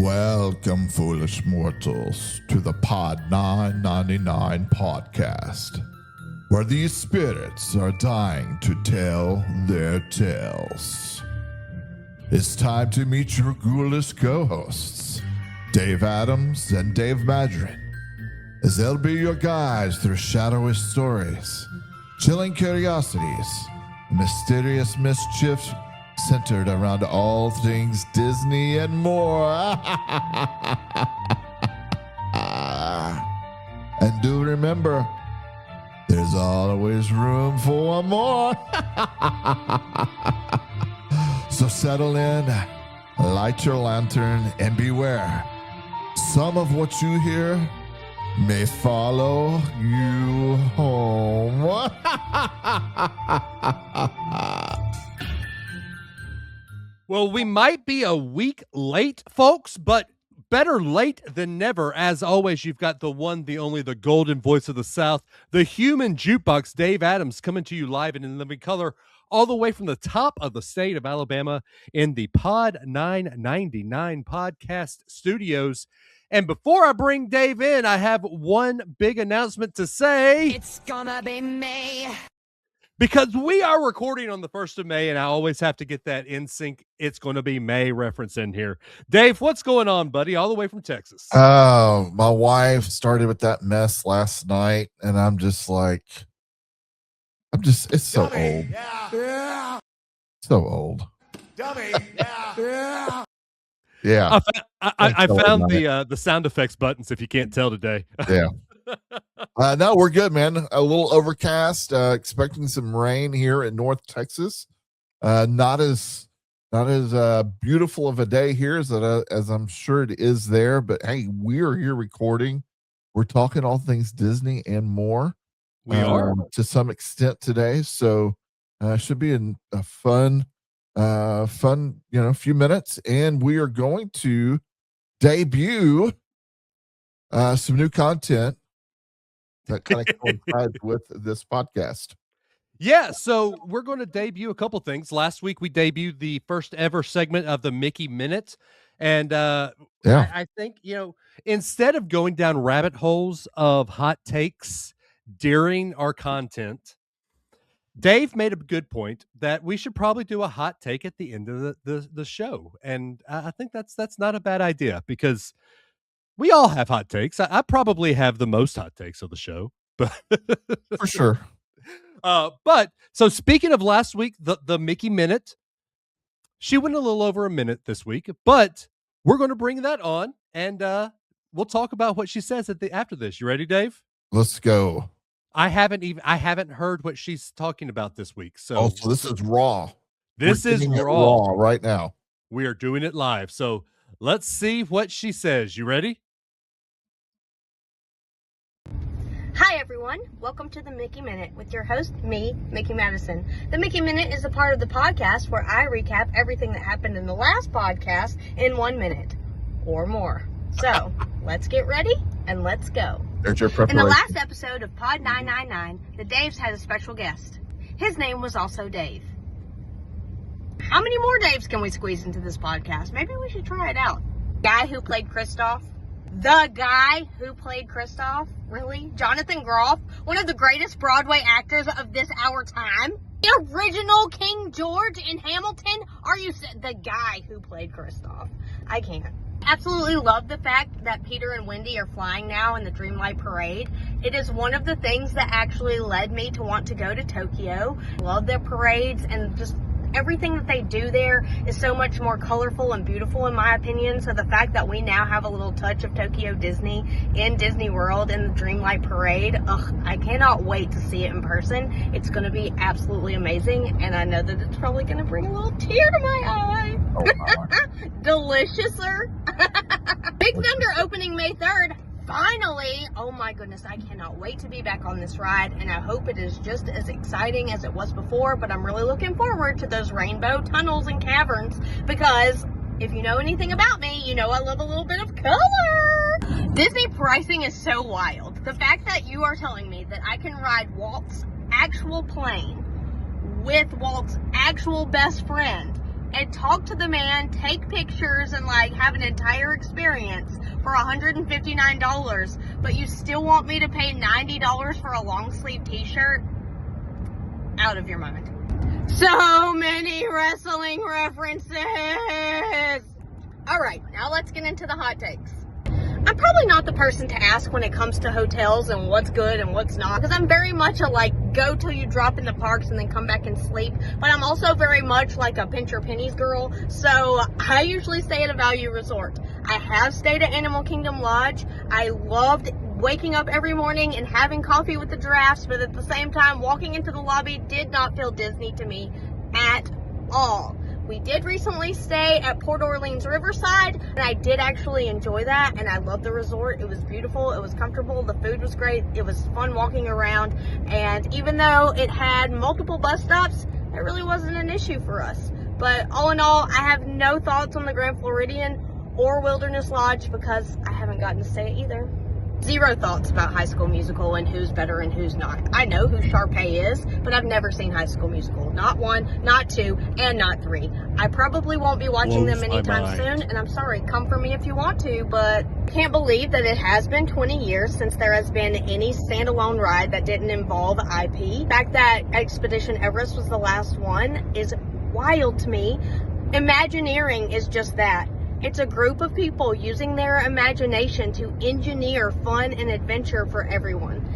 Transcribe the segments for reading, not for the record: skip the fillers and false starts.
Welcome, foolish mortals, to the Pod 999 podcast, where these spirits are dying to tell their tales. It's time to meet your ghoulish co-hosts, Dave Adams and Dave Madrin, as they'll be your guides through shadowy stories, chilling curiosities, and mysterious mischief centered around all things Disney and more. And do remember, there's always room for more. So settle in, light your lantern, and beware. Some of what you hear may follow you home. Well, we might be a week late, folks, but better late than never. As always, you've got the one, the only, the golden voice of the South, the human jukebox, Dave Adams, coming to you live and in living color all the way from the top of the state of Alabama in the Pod 999 podcast studios. And before I bring Dave in, I have one big announcement to say. It's gonna be May. Because we are recording on the 1st of May, and I always have to get that in sync. It's going to be May reference in here. Dave, what's going on, buddy? All the way from Texas. Oh, my wife started with that mess last night, and I'm just like, it's so old. Yeah. So old. Dummy. Yeah. Yeah. I found the sound effects buttons, if you can't tell today. Yeah. No, we're good, man. A little overcast, expecting some rain here in North Texas. Not as beautiful of a day here as I'm sure it is there, but hey, we're here recording. We're talking all things Disney and more. We are to some extent today, so should be a fun, few minutes, and we are going to debut some new content that kind of coincides with this podcast. Yeah, so we're going to debut a couple things. Last week, we debuted the first ever segment of the Mickey Minute. And I think, instead of going down rabbit holes of hot takes during our content, Dave made a good point that we should probably do a hot take at the end of the show. And I think that's not a bad idea, because we all have hot takes. I probably have the most hot takes of the show, but For sure. But so speaking of last week, the Mickey Minute, she went a little over a minute this week, but we're going to bring that on, and we'll talk about what she says after this. You ready, Dave? Let's go. I haven't heard what she's talking about this week. So this is raw. This is We're raw right now. We are doing it live. So let's see what she says. You ready? Hi everyone, welcome to the Mickey Minute with your host, me, Mickey Madison. The Mickey Minute is a part of the podcast where I recap everything that happened in the last podcast in 1 minute or more. So, let's get ready and let's go. There's your In preparation. the last episode of Pod 999, the Daves had a special guest. His name was also Dave. How many more Daves can we squeeze into this podcast? Maybe we should try it out. Guy who played Kristoff. The guy who played Kristoff? Really? Jonathan Groff? One of the greatest Broadway actors of this our time? The original King George in Hamilton? The guy who played Kristoff? I can't. Absolutely love the fact that Peter and Wendy are flying now in the Dreamlight Parade. It is one of the things that actually led me to want to go to Tokyo. Love their parades, and just everything that they do there is so much more colorful and beautiful, in my opinion. So the fact that we now have a little touch of Tokyo Disney in Disney World in the Dreamlight Parade, I cannot wait to see it in person. It's going to be absolutely amazing, and I know that it's probably going to bring a little tear to my eye. Oh, Deliciouser. Big Thunder opening May 3rd. Finally, oh my goodness, I cannot wait to be back on this ride, and I hope it is just as exciting as it was before, but I'm really looking forward to those rainbow tunnels and caverns, because if you know anything about me, you know I love a little bit of color. Disney pricing is so wild. The fact that you are telling me that I can ride Walt's actual plane with Walt's actual best friend and talk to the man, take pictures, and like have an entire experience for $159, but you still want me to pay $90 for a long sleeve t-shirt? Out of your mind. So many wrestling references. All right, now let's get into the hot takes. I'm probably not the person to ask when it comes to hotels and what's good and what's not, because I'm very much a go till you drop in the parks and then come back and sleep. But I'm also very much like a pinch your pennies girl, so I usually stay at a value resort. I have stayed at Animal Kingdom Lodge. I loved waking up every morning and having coffee with the giraffes, but at the same time, walking into the lobby did not feel Disney to me at all. We did recently stay at Port Orleans Riverside, and I did actually enjoy that, and I loved the resort. It was beautiful, it was comfortable, the food was great, it was fun walking around, and even though it had multiple bus stops, it really wasn't an issue for us. But all in all, I have no thoughts on the Grand Floridian or Wilderness Lodge because I haven't gotten to stay at either. Zero thoughts about High School Musical and who's better and who's not. I know who Sharpay is, but I've never seen High School Musical. Not 1, not 2, and not 3. I probably won't be watching them anytime soon, and I'm sorry, come for me if you want to, but can't believe that it has been 20 years since there has been any standalone ride that didn't involve IP. The fact that Expedition Everest was the last one is wild to me. Imagineering is just that. It's a group of people using their imagination to engineer fun and adventure for everyone.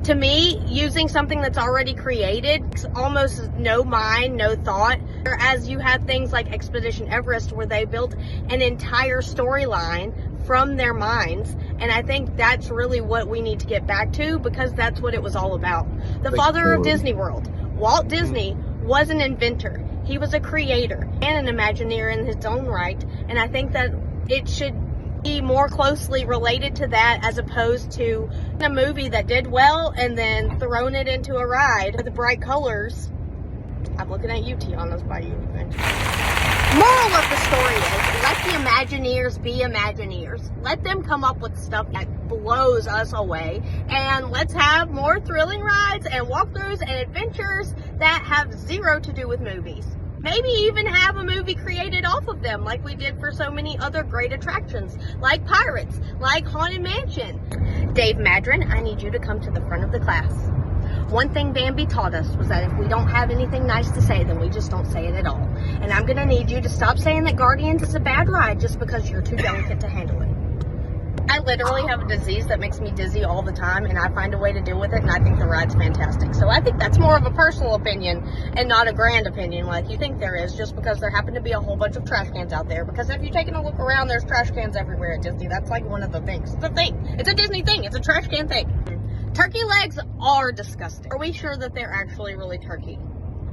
To me, using something that's already created, almost no mind, no thought. Whereas you have things like Expedition Everest where they built an entire storyline from their minds. And I think that's really what we need to get back to, because that's what it was all about. The father of Disney World, Walt Disney, was an inventor. He was a creator and an Imagineer in his own right, and I think that it should be more closely related to that as opposed to a movie that did well and then thrown it into a ride with bright colors. I'm looking at you, Tiana's by you. Moral of the story is, let the Imagineers be Imagineers. Let them come up with stuff that blows us away, and let's have more thrilling rides and walkthroughs and adventures that have zero to do with movies. Maybe even have a movie created off of them, like we did for so many other great attractions, like Pirates, like Haunted Mansion. Dave Madron, I need you to come to the front of the class. One thing Bambi taught us was that if we don't have anything nice to say, then we just don't say it at all. And I'm going to need you to stop saying that Guardians is a bad ride just because you're too delicate to handle it. I literally have a disease that makes me dizzy all the time, and I find a way to deal with it, and I think the ride's fantastic. So I think that's more of a personal opinion and not a grand opinion like you think there is, just because there happen to be a whole bunch of trash cans out there. Because if you're taking a look around, there's trash cans everywhere at Disney. That's like one of the things. It's a thing. It's a Disney thing. It's a trash can thing. Turkey legs are disgusting. Are we sure that they're actually really turkey?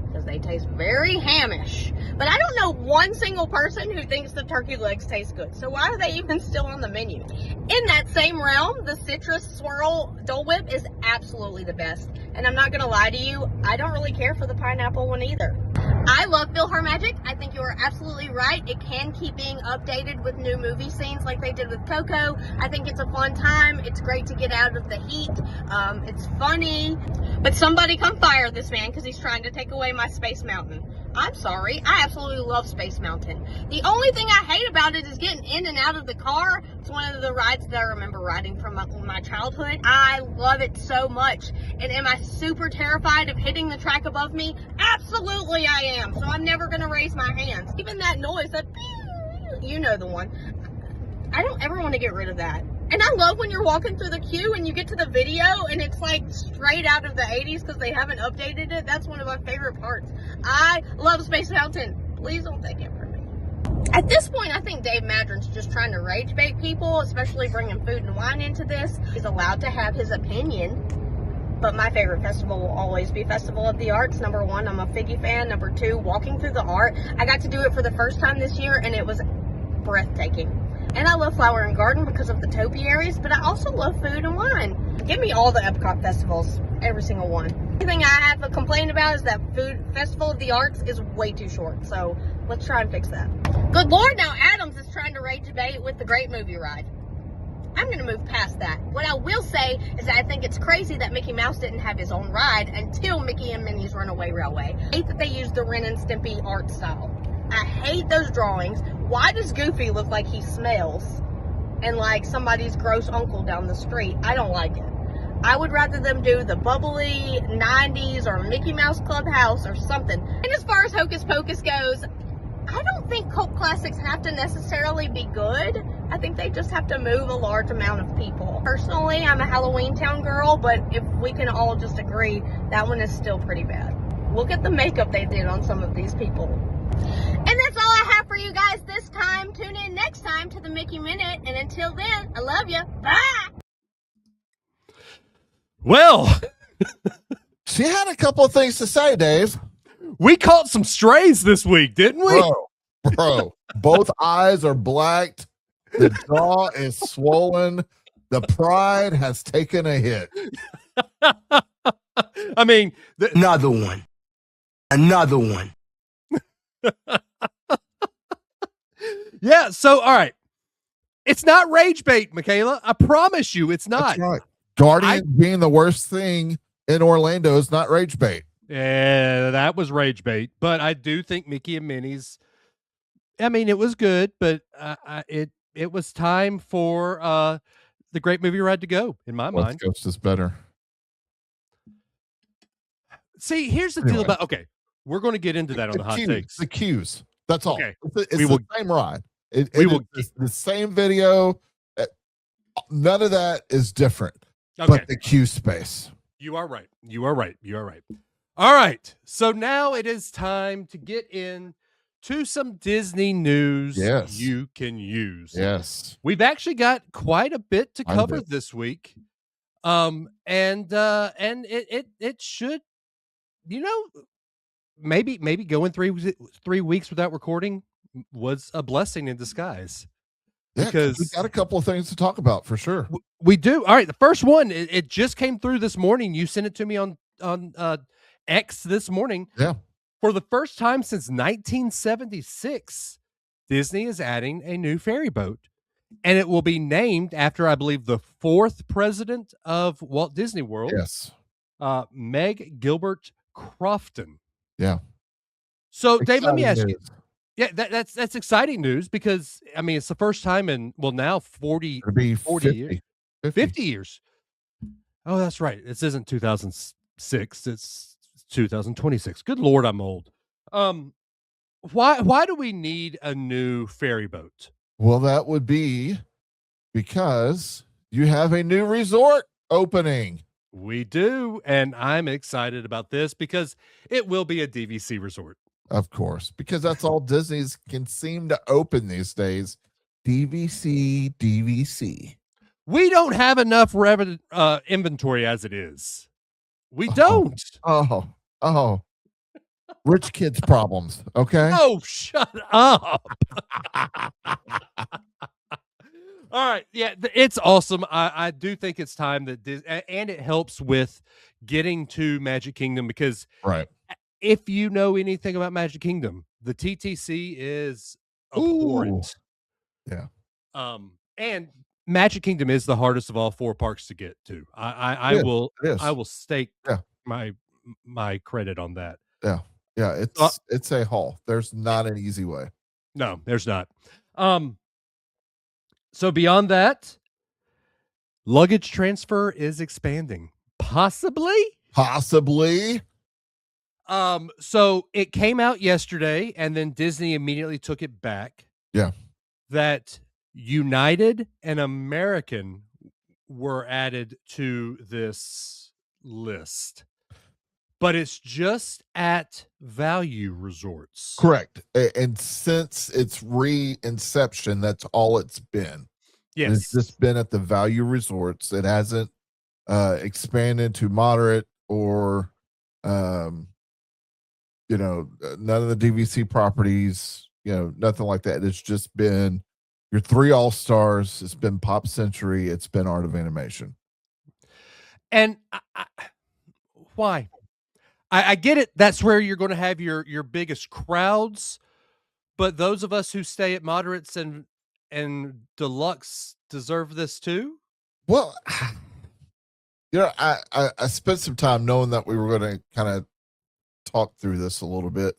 Because they taste very hamish. But I don't know one single person who thinks the turkey legs taste good. So why are they even still on the menu? In that same realm, the citrus swirl Dole Whip is absolutely the best. And I'm not going to lie to you, I don't really care for the pineapple one either. I love PhilharMagic. I think you are absolutely right. It can keep being updated with new movie scenes like they did with Coco. I think it's a fun time. It's great to get out of the heat. It's funny. But somebody come fire this man because he's trying to take away my Space Mountain. I'm sorry. I absolutely love Space Mountain. The only thing I hate about it is getting in and out of the car. It's one of the rides that I remember riding from my childhood. I love it so much. And am I super terrified of hitting the track above me? Absolutely I am. So I'm never going to raise my hands. Even that noise, that, you know the one. I don't ever want to get rid of that. And I love when you're walking through the queue and you get to the video and it's like straight out of the 80s because they haven't updated it. That's one of my favorite parts. I love Space Mountain. Please don't take it from me. At this point, I think Dave Madron's just trying to rage bait people, especially bringing food and wine into this. He's allowed to have his opinion. But my favorite festival will always be Festival of the Arts. Number one, I'm a Figgy fan. Number two, walking through the art. I got to do it for the first time this year and it was breathtaking. And I love Flower and Garden because of the topiaries, but I also love food and wine. Give me all the Epcot festivals, every single one. The only thing I have a complaint about is that Festival of the Arts is way too short, so let's try and fix that. Good Lord, now Adams is trying to rage bait with the Great Movie Ride. I'm going to move past that. What I will say is that I think it's crazy that Mickey Mouse didn't have his own ride until Mickey and Minnie's Runaway Railway. I hate that they used the Ren and Stimpy art style. I hate those drawings. Why does Goofy look like he smells and like somebody's gross uncle down the street? I don't like it. I would rather them do the bubbly 90s or Mickey Mouse Clubhouse or something. And as far as Hocus Pocus goes, I don't think cult classics have to necessarily be good. I think they just have to move a large amount of people. Personally, I'm a Halloween Town girl, but if we can all just agree, that one is still pretty bad. Look at the makeup they did on some of these people. And that's all I have for you guys this time. Tune in next time to the Mickey Minute. And until then, I love you. Bye! Well, she had a couple of things to say, Dave. We caught some strays this week, didn't we? Bro, both eyes are blacked. The jaw is swollen. The pride has taken a hit. I mean, Another one. Yeah, so, all right. It's not rage bait, Michaela. I promise you it's not. That's right. Guardians being the worst thing in Orlando is not rage bait. Yeah, that was rage bait. But I do think Mickey and Minnie's, I mean, it was good, but it was time for the Great Movie Ride to go, in my mind. West Coast is better. See, here's the deal about, okay, we're going to get into that on the hot takes. The cues. That's all. Okay. It's the same ride. It's the same video. None of that is different. Okay. But the cue space. You are right. All right. So now it is time to get in to some Disney news you can use. Yes. We've actually got quite a bit to cover this week. And it should, maybe going 3 weeks without recording was a blessing in disguise. Yeah, because we got a couple of things to talk about for sure. We do. All right. The first one, it just came through this morning. You sent it to me on X this morning. Yeah. For the first time since 1976, Disney is adding a new ferry boat, and it will be named after, I believe, the fourth president of Walt Disney World. Yes. Meg Gilbert Crofton. Yeah. So, Dave, let me ask you. Yeah, that's exciting news because, I mean, it's the first time in, well, now 40 years. 50 years. Oh, that's right. This isn't 2006. It's 2026. Good Lord, I'm old. Why do we need a new ferry boat? Well, that would be because you have a new resort opening. We do, and I'm excited about this because it will be a DVC resort. Of course, because that's all Disney's can seem to open these days. DVC. We don't have enough inventory as it is. We don't. Oh. Rich kids problems, okay? Oh, shut up. All right. Yeah, it's awesome. I do think it's time that and it helps with getting to Magic Kingdom because right. If you know anything about Magic Kingdom, the TTC is abhorrent. Yeah. And Magic Kingdom is the hardest of all four parks to get to. I will stake my credit on that. Yeah. Yeah. It's a haul. There's not an easy way. No, there's not. So beyond that, luggage transfer is expanding. Possibly. So it came out yesterday, and then Disney immediately took it back. Yeah. That United and American were added to this list. But it's just at value resorts. Correct. And since its re-inception, that's all it's been. Yes. It's just been at the value resorts. It hasn't expanded to moderate or none of the DVC properties, nothing like that. It's just been your 3 all-stars. It's been Pop Century. It's been Art of Animation. And why? I get it. That's where you're going to have your biggest crowds. But those of us who stay at moderates and deluxe deserve this too. Well, I spent some time knowing that we were going to kind of talk through this a little bit.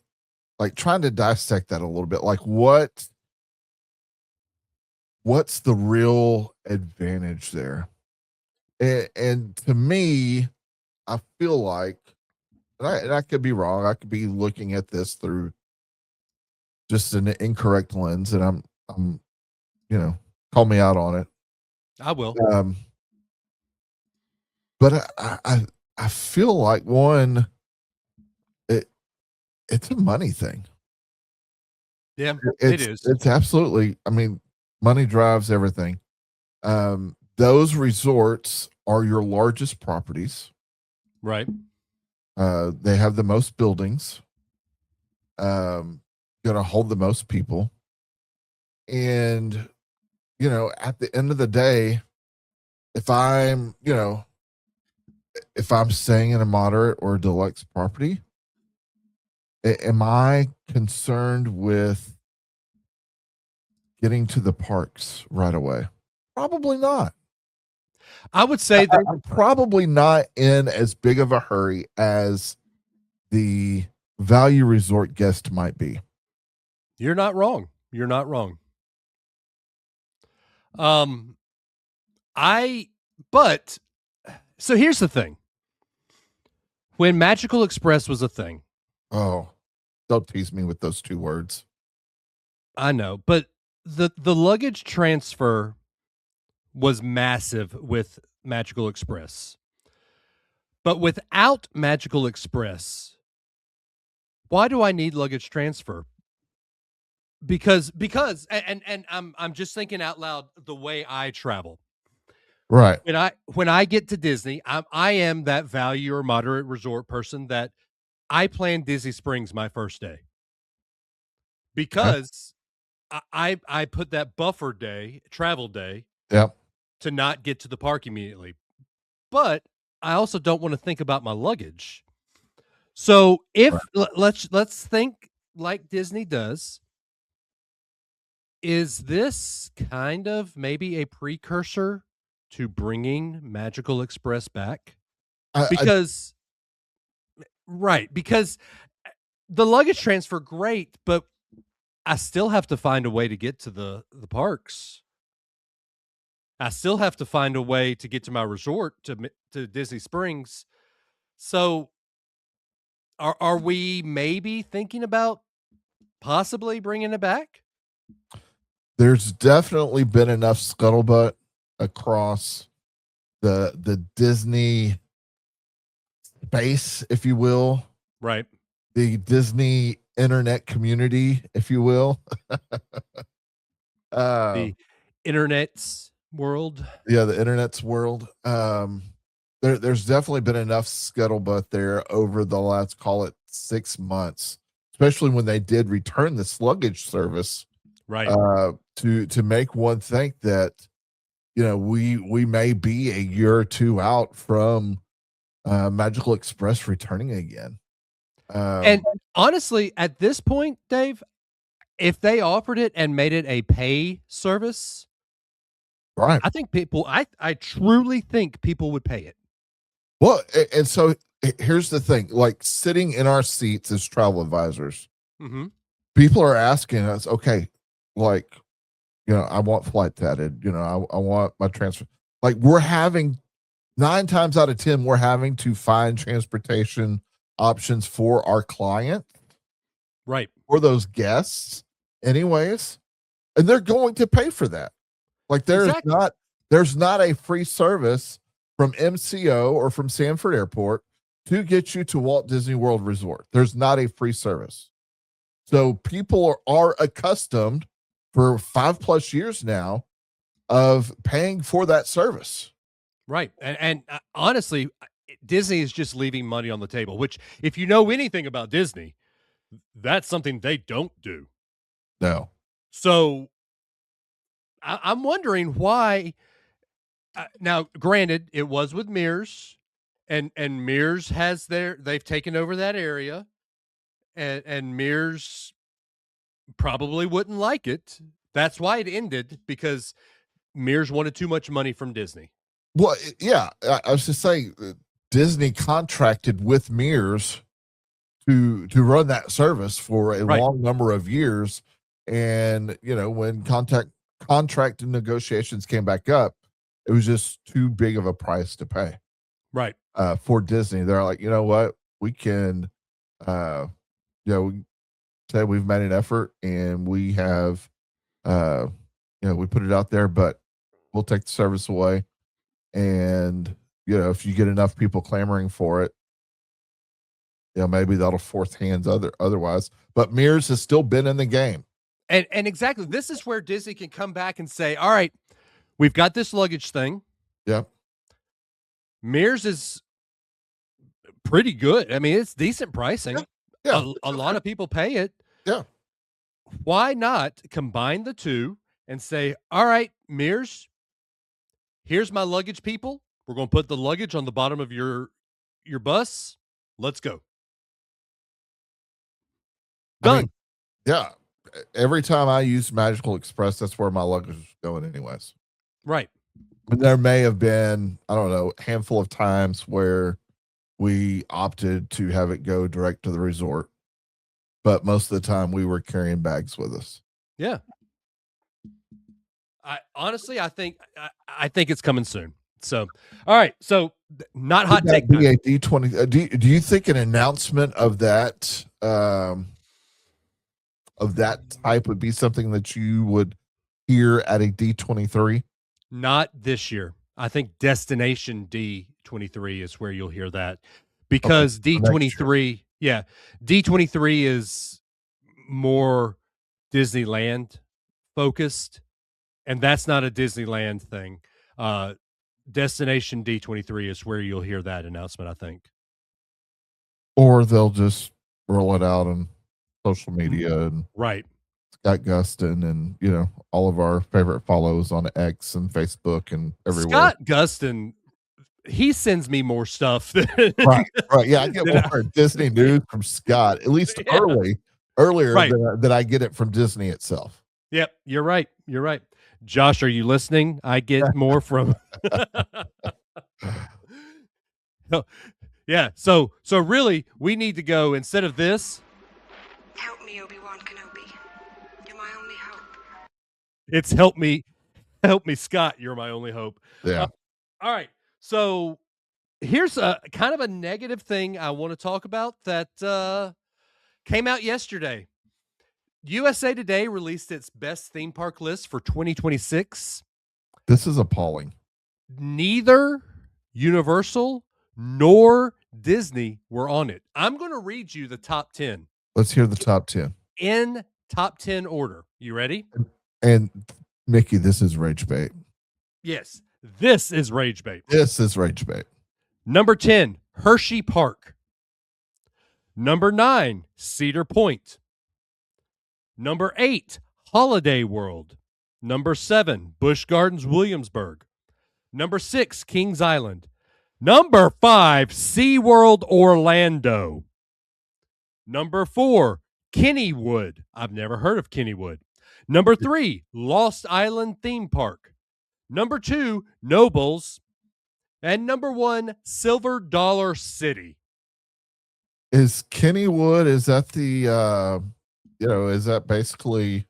like trying to dissect that a little bit. Like what's the real advantage there? And to me, I feel like, and I could be wrong. I could be looking at this through just an incorrect lens, and I'm, call me out on it. I will. But I feel like it's a money thing. Yeah, it is. It's absolutely. I mean, money drives everything. Those resorts are your largest properties. Right. They have the most buildings. Going to hold the most people. And, at the end of the day, if I'm staying in a moderate or deluxe property, am I concerned with getting to the parks right away? Probably not. I would say that I'm probably not in as big of a hurry as the value resort guest might be. You're not wrong. You're not wrong. So here's the thing. When Magical Express was a thing. Oh, don't tease me with those two words. I know, but the luggage transfer was massive with Magical Express. But without Magical Express, why do I need luggage transfer? Because and I'm just thinking out loud the way I travel. Right. When I get to Disney, I am that value or moderate resort person that I plan Disney Springs my first day. Because I put that buffer day, travel day, to not get to the park immediately. But I also don't want to think about my luggage. So let's think like Disney does. Is this kind of maybe a precursor to bringing Magical Express back? Because the luggage transfer, great, but I still have to find a way to get to the parks. I still have to find a way to get to my resort, to Disney Springs. So are we maybe thinking about possibly bringing it back? There's definitely been enough scuttlebutt across the Disney space, if you will. Right. The Disney internet community, if you will. The internet's world. Yeah, the internet's world. There's definitely been enough scuttlebutt there over the last, call it 6 months, especially when they did return this luggage service. Right. To make one think that, we may be a year or two out from Magical Express returning again. And honestly, at this point, Dave, if they offered it and made it a pay service, right, I think I truly think people would pay it. Well, and so here's the thing, like sitting in our seats as travel advisors, people are asking us, okay, like, I want flights added, I want my transfer. Like we're having 9 times out of 10, we're having to find transportation options for our client, right, for those guests anyways, and they're going to pay for that. Like there's not a free service from MCO or from Sanford Airport to get you to Walt Disney World Resort. There's not a free service. So people are accustomed for 5+ years now of paying for that service. Right. And honestly, Disney is just leaving money on the table, which if you know anything about Disney, that's something they don't do. No. So I'm wondering why. Now, granted, it was with Mears, and Mears they've taken over that area, and Mears probably wouldn't like it. That's why it ended, because Mears wanted too much money from Disney. Well, yeah, I was just saying, Disney contracted with Mears to run that service for a Right. long number of years. And, when contract negotiations came back up, it was just too big of a price to pay. Right. For Disney. They're like, you know what? We can, we say we've made an effort and we have, we put it out there, but we'll take the service away. And, if you get enough people clamoring for it, maybe that'll force hands otherwise. But Mears has still been in the game. And exactly, this is where Disney can come back and say, all right, we've got this luggage thing. Yep. Mears is pretty good. I mean, it's decent pricing. Yeah. A lot of people pay it. Yeah. Why not combine the two and say, all right, Mears, here's my luggage people. We're going to put the luggage on the bottom of your bus. Let's go. Done. I mean, yeah. Every time I use Magical Express, that's where my luggage is going anyways. Right. But there may have been, I don't know, a handful of times where we opted to have it go direct to the resort. But most of the time we were carrying bags with us. Yeah. I think it's coming soon. So, all right. So not hot take. Be a D20. Do you think an announcement of that type would be something that you would hear at a D23? Not this year. I think Destination D23 is where you'll hear that, because D23, D23 is more Disneyland focused, and that's not a Disneyland thing. Destination D23 is where you'll hear that announcement, I think. Or they'll just roll it out on social media and right. Scott Gustin and all of our favorite follows on X and Facebook and everywhere. Scott Gustin, he sends me more stuff than right. Yeah, I get more Disney news from Scott, at least earlier than I get it from Disney itself. Yep, you're right. Josh, are you listening? I get more from yeah. So really, we need to go instead of this. Help me, Obi-Wan Kenobi. You're my only hope. It's help me, Scott. You're my only hope. Yeah. All right. So here's a kind of a negative thing I want to talk about that came out yesterday. USA Today released its best theme park list for 2026. This is appalling. Neither Universal nor Disney were on it. I'm going to read you the top 10. Let's hear the top 10. In top 10 order. You ready? And Mickey, this is rage bait. Yes, this is rage bait. This is rage bait. Number 10, Hershey Park. Number 9, Cedar Point. Number 8, Holiday World. Number 7, Busch Gardens, Williamsburg. Number 6, Kings Island. Number 5, SeaWorld, Orlando. Number 4, Kennywood. I've never heard of Kennywood. Number 3, Lost Island Theme Park. Number 2, Nobles. And number 1, Silver Dollar City. Is Kennywood, is that the is that basically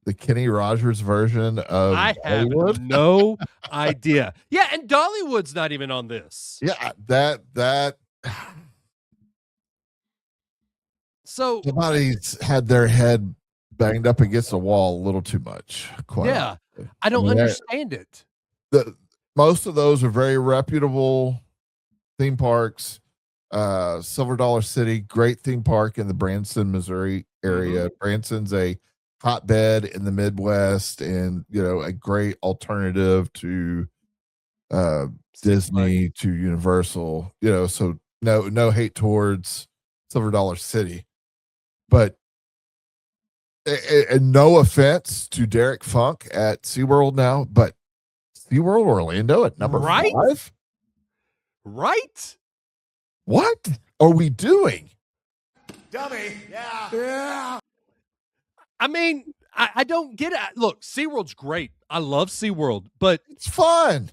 the Kenny Rogers version of I Dollywood? have no idea. Yeah, and Dollywood's not even on this. Yeah, that so somebody's had their head banged up against the wall a little too much. Yeah, I don't understand it. Most of those are very reputable theme parks. Silver Dollar City, great theme park in the Branson, Missouri area. Mm-hmm. Branson's a hotbed in the Midwest, and a great alternative to Disney, to Universal. So no hate towards Silver Dollar City, but and no offense to Derek Funk at SeaWorld now, but SeaWorld Orlando at number 5? Right? What are we doing? Dummy. Yeah. I mean, I don't get it. Look, SeaWorld's great. I love SeaWorld, but it's fun.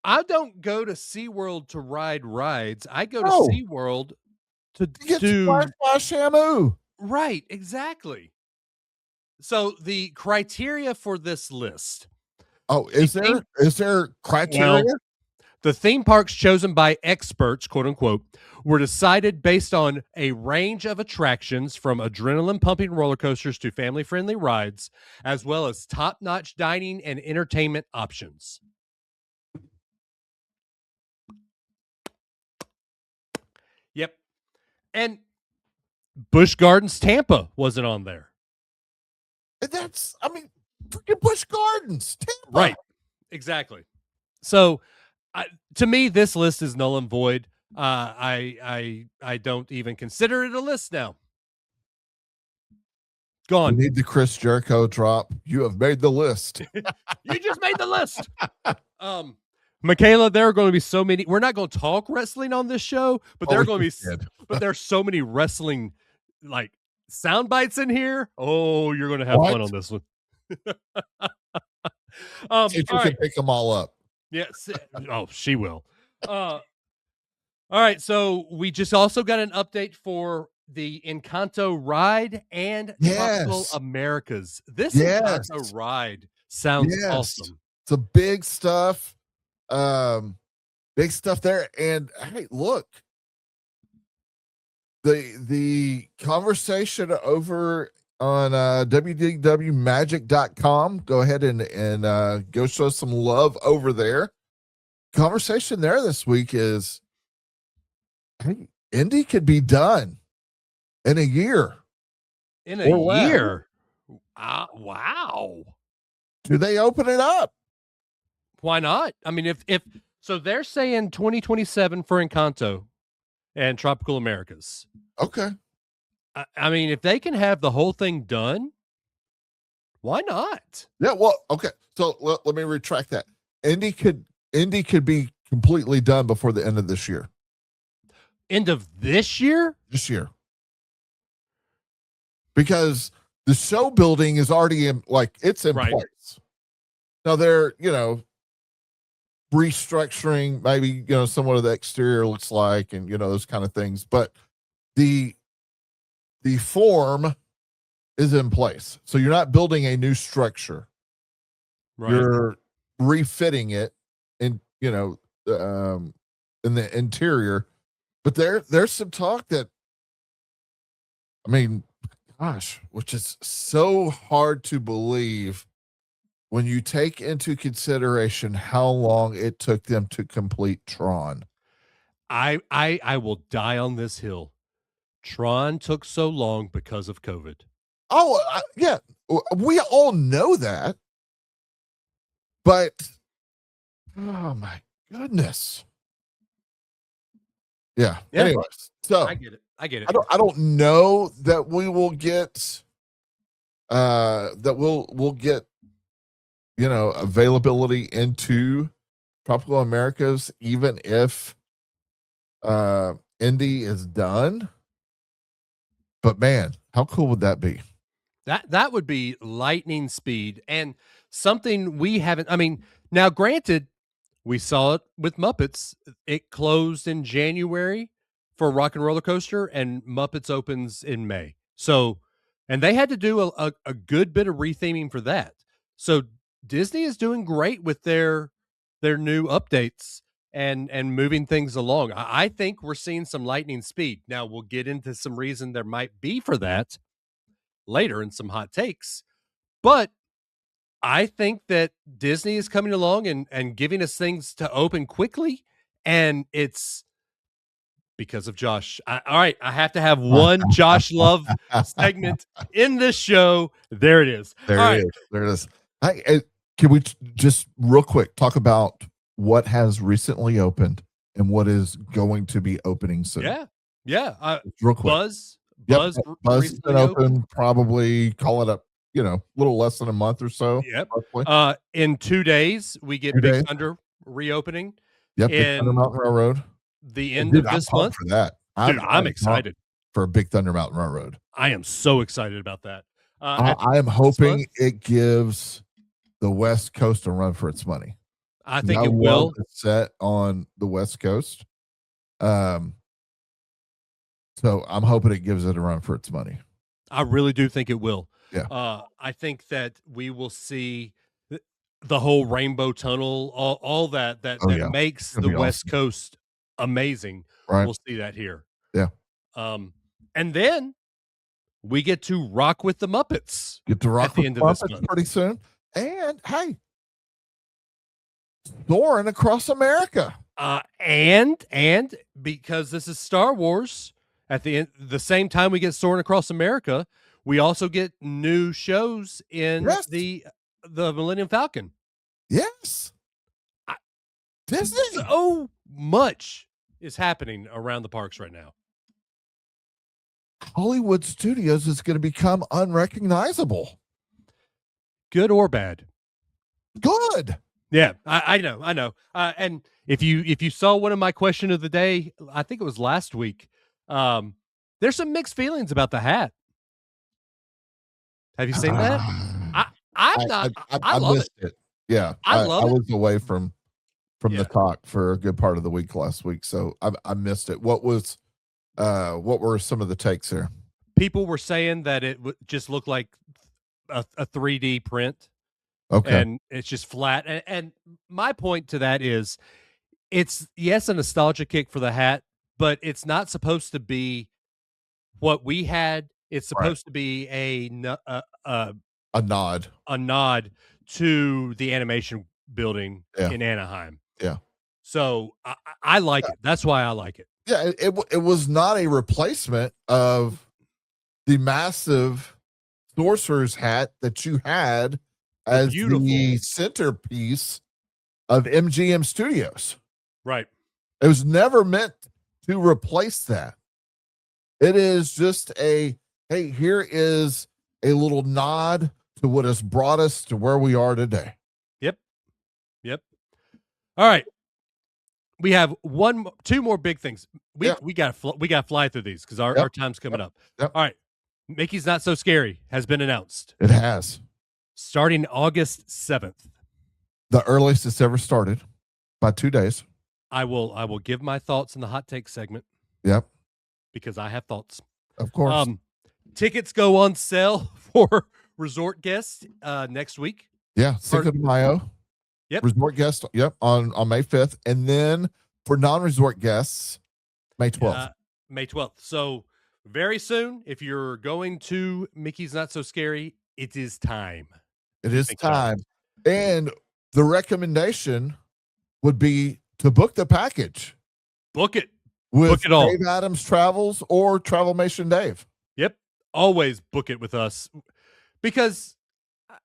I don't go to SeaWorld to ride rides. I go to SeaWorld to get do splashed by Shamu. Right, exactly. So the criteria for this list. Oh, is there criteria? Well, the theme parks chosen by experts, quote unquote, were decided based on a range of attractions from adrenaline pumping roller coasters to family friendly rides, as well as top notch dining and entertainment options. Yep. And Busch Gardens Tampa wasn't on there. Freaking Busch Gardens, Tampa. Right. Exactly. So, to me, this list is null and void. I don't even consider it a list now. Gone. We need the Chris Jericho drop. You have made the list. You just made the list. Michaela, there are going to be so many. We're not going to talk wrestling on this show, but there are going to be. But there's so many wrestling like sound bites in here. Oh, you're going to have fun on this one. See if you can pick them all up. Yes. Oh, she will. All right. So we just also got an update for the Encanto ride and Tropical Americas. This Encanto ride sounds awesome. It's a big stuff. Big stuff there. And hey, look, the conversation over on www.magic.com. Go ahead and go show some love over there. Conversation there this week is, hey, Indy could be done in a year. In a year? Wow. Do they open it up? Why not? I mean, if so, they're saying 2027 for Encanto and Tropical Americas. Okay. I mean, if they can have the whole thing done, why not? Yeah. Well, okay. So let me retract that. Indy could be completely done before the end of this year. End of this year? This year. Because the show building is already in place. Now they're, restructuring maybe, somewhat of the exterior looks like, and, those kind of things. But the form is in place. So you're not building a new structure. Right. You're refitting it in, in the interior. But there's some talk that, which is so hard to believe when you take into consideration how long it took them to complete Tron. I will die on this hill. Tron took so long because of COVID. Oh, yeah. We all know that. But, oh my goodness. Yeah. Anyways, so I get it. I don't know that we will get we'll get availability into Tropical Americas, even if Indy is done. But man, how cool would that be? That would be lightning speed and something we haven't. I mean, now granted, we saw it with Muppets. It closed in January for Rock and Roller Coaster, and Muppets opens in May. So, and they had to do a good bit of retheming for that. So Disney is doing great with their new updates and moving things along. I think we're seeing some lightning speed. Now we'll get into some reason there might be for that later in some hot takes, but I think that Disney is coming along and giving us things to open quickly, and it's because of Josh. All right, I have to have one Josh Love segment in this show. There it is. There it is. Hey, can we just real quick talk about what has recently opened and what is going to be opening soon? Yeah. Real quick. Buzz has been open. Probably call it a little less than a month or so. Yep. In 2 days we get Big Thunder reopening. Yep. Big Thunder Mountain Railroad. The end of this month for that. I'm excited for Big Thunder Mountain Railroad. I am so excited about that. I am hoping it gives the West Coast a run for its money. I think it will. Set on the West Coast. So I'm hoping it gives it a run for its money. I really do think it will. Yeah. I think that we will see the whole rainbow tunnel, all that makes the West Coast amazing. Right. We'll see that here. Yeah. And then we get to rock with the Muppets. Get to rock with the Muppets pretty soon. And hey, soaring across America. And because this is Star Wars, at the same time we get soaring across America, we also get new shows in the Millennium Falcon. Yes. Disney. So much is happening around the parks right now. Hollywood Studios is going to become unrecognizable. Good or bad? Good. Yeah, I know. And if you saw one of my question of the day, I think it was last week. There's some mixed feelings about the hat. Have you seen that? I missed it. Yeah, I love it. I was away from the talk for a good part of the week last week, so I missed it. What were some of the takes there? People were saying that it just looked like a 3D print. Okay. And it's just flat. And my point to that is it's, yes, a nostalgia kick for the hat, but it's not supposed to be what we had. It's supposed to be a nod to the animation building in Anaheim. Yeah. So I like it. That's why I like it. Yeah. It was not a replacement of the massive Sorcerer's hat that you had as the centerpiece of MGM Studios. Right. It was never meant to replace that. It is just hey, here is a little nod to what has brought us to where we are today. Yep. All right. We have two more big things. We got to fly through these because our time's coming up. Yep. All right. Mickey's Not So Scary has been announced. It has. Starting August 7th. The earliest it's ever started by 2 days. I will give my thoughts in the hot take segment. Yep. Because I have thoughts. Of course. Tickets go on sale for resort guests next week. Yeah, Cinco de Mayo. Yep. Resort guests, on May 5th. And then for non-resort guests, May 12th. May 12th. So very soon, if you're going to Mickey's Not So Scary, it is time. It is time. And the recommendation would be to book the package. Book it. With Dave all. Adams Travels or Travelmation Dave. Yep. Always book it with us. Because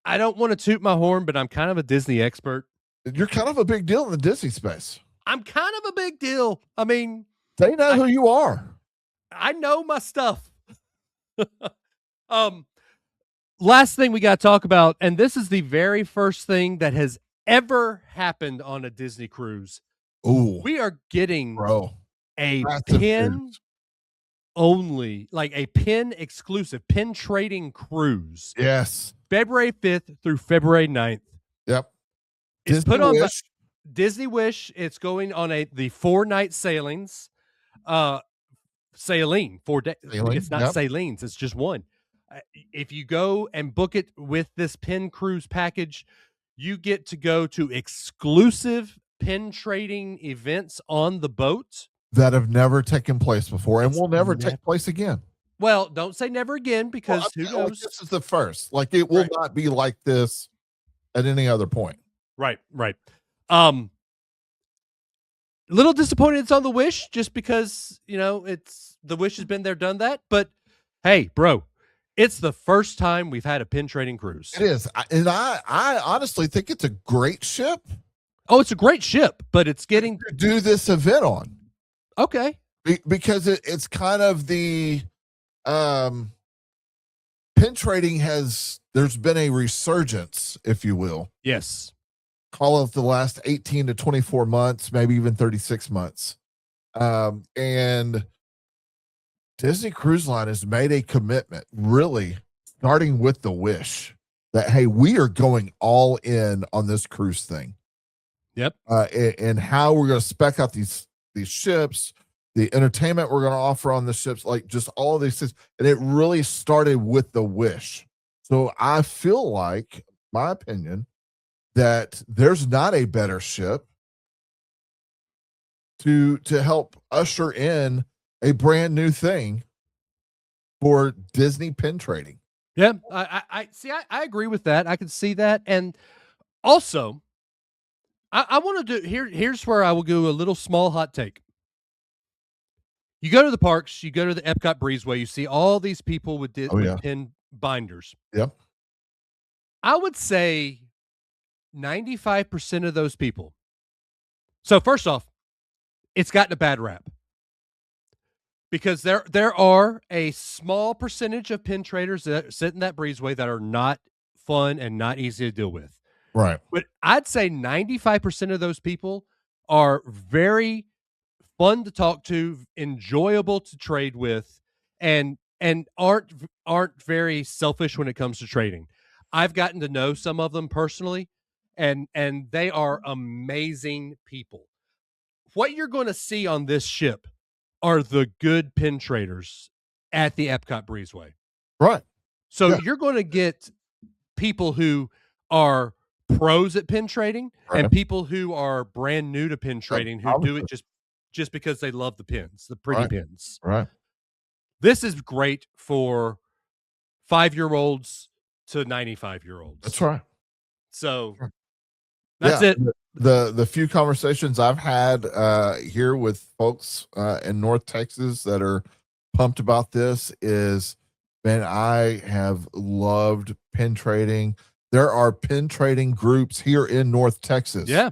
I don't want to toot my horn, but I'm kind of a Disney expert. You're kind of a big deal in the Disney space. I'm kind of a big deal. I mean, they know who you are. I know my stuff. Last thing we got to talk about, and this is the very first thing that has ever happened on a Disney cruise. Ooh. We are getting a massive pin only, like a pin exclusive, pin trading cruise. Yes. February 5th through February 9th. Yep. It's Disney put on Wish. Disney Wish. It's going on the 4-night sailings. Saline, 4 days. It's not salines. It's just one. If you go and book it with this pin cruise package, you get to go to exclusive pin trading events on the boat that have never taken place before and will never take place again. Well, don't say never again because who knows? Like this is the first. Like it will not be like this at any other point. Right. Little disappointed it's on the Wish just because, it's the Wish has been there, done that. But hey, bro, it's the first time we've had a pin trading cruise. It is. And I honestly think it's a great ship. Oh, it's a great ship, but it's getting to do this event on. Okay. Because it's kind of the pin trading there's been a resurgence, if you will. Yes. Call it the last 18 to 24 months, maybe even 36 months. And Disney Cruise Line has made a commitment, really starting with the Wish, that, hey, we are going all in on this cruise thing. Yep. And how we're going to spec out these ships, the entertainment we're going to offer on the ships, like just all of these things. And it really started with the Wish. So I feel like, my opinion, that there's not a better ship to help usher in a brand new thing for Disney pin trading. Yeah, I see. I agree with that. I can see that. And also, I want to do here's where I will go a little small hot take. You go to the parks, you go to the Epcot Breezeway, you see all these people with pin binders. Yep. I would say 95% of those people. So first off, it's gotten a bad rap. Because there are a small percentage of pin traders that sit in that breezeway that are not fun and not easy to deal with. Right. But I'd say 95% of those people are very fun to talk to, enjoyable to trade with, and aren't very selfish when it comes to trading. I've gotten to know some of them personally, and they are amazing people. What you're going to see on this ship are the good pin traders at the Epcot Breezeway. Right. So you're going to get people who are pros at pin trading and people who are brand new to pin trading who do it just because they love the pins, the pretty pins. Right. This is great for 5-year-olds to 95-year-olds. That's right. So that's it. The few conversations I've had here with folks in North Texas that are pumped about this is, man, I have loved pin trading. There are pin trading groups here in North Texas. Yeah.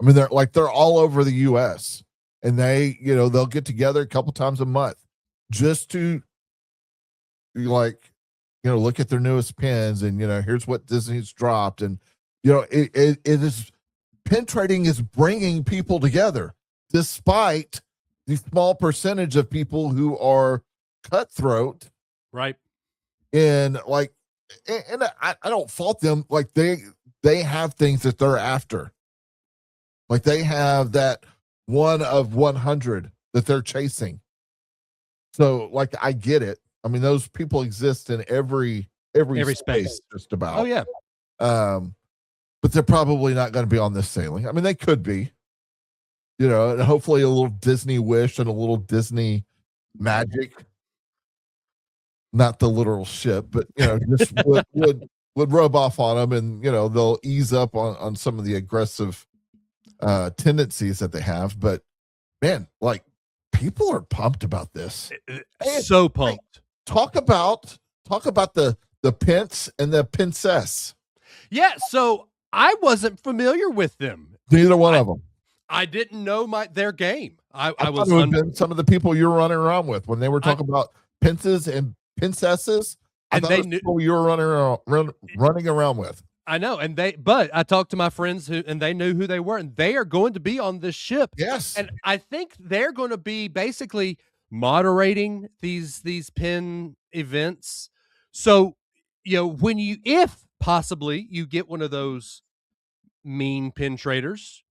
I mean, they're all over the US, and they'll get together a couple times a month just to look at their newest pins and, here's what Disney's dropped. And, it is, pin trading is bringing people together despite the small percentage of people who are cutthroat. Right. And I don't fault them. Like they have things that they're after. Like they have that 1 of 100 that they're chasing. So I get it. I mean, those people exist in every space just about. Oh yeah. But they're probably not going to be on this sailing. I mean, they could be, and hopefully a little Disney Wish and a little Disney Magic, not the literal ship, but, just would rub off on them, and, they'll ease up on some of the aggressive tendencies that they have. But man, people are pumped about this. So pumped. Talk about the Pince and the Princess. Yeah. So I wasn't familiar with them. Neither one of them. I didn't know their game. I was been some of the people you're running around with when they were talking about princes and princesses. And they knew people you were running around with. I know, but I talked to my friends and they knew who they were, and they are going to be on this ship. Yes, and I think they're going to be basically moderating these pin events. So, if possibly you get one of those mean pin traders,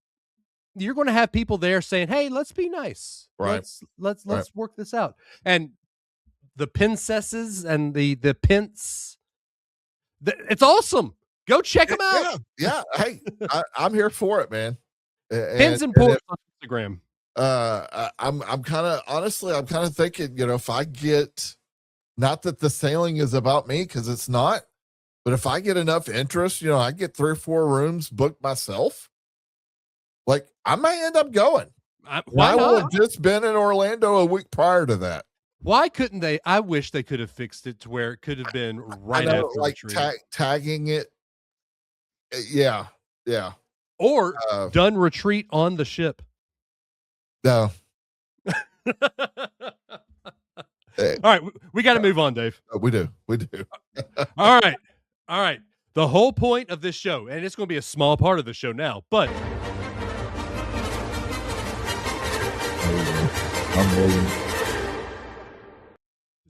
you're going to have people there saying, "Hey, let's be nice. Right. Let's work this out." And the princesses and the Pince, it's awesome. Go check them out. Yeah. Hey, I'm here for it, man. Pins and ports on Instagram. I'm kind of thinking, if I get, not that the sailing is about me, because it's not, but if I get enough interest, I get 3 or 4 rooms booked myself. I might end up going. Why I not? would have just been in Orlando a week prior to that. Why couldn't they? I wish they could have fixed it to where it could have been right after tagging it. Yeah. Or done retreat on the ship. No. All right, we got to move on, Dave. We do. All right. The whole point of this show, and it's going to be a small part of the show now, but I'm waiting.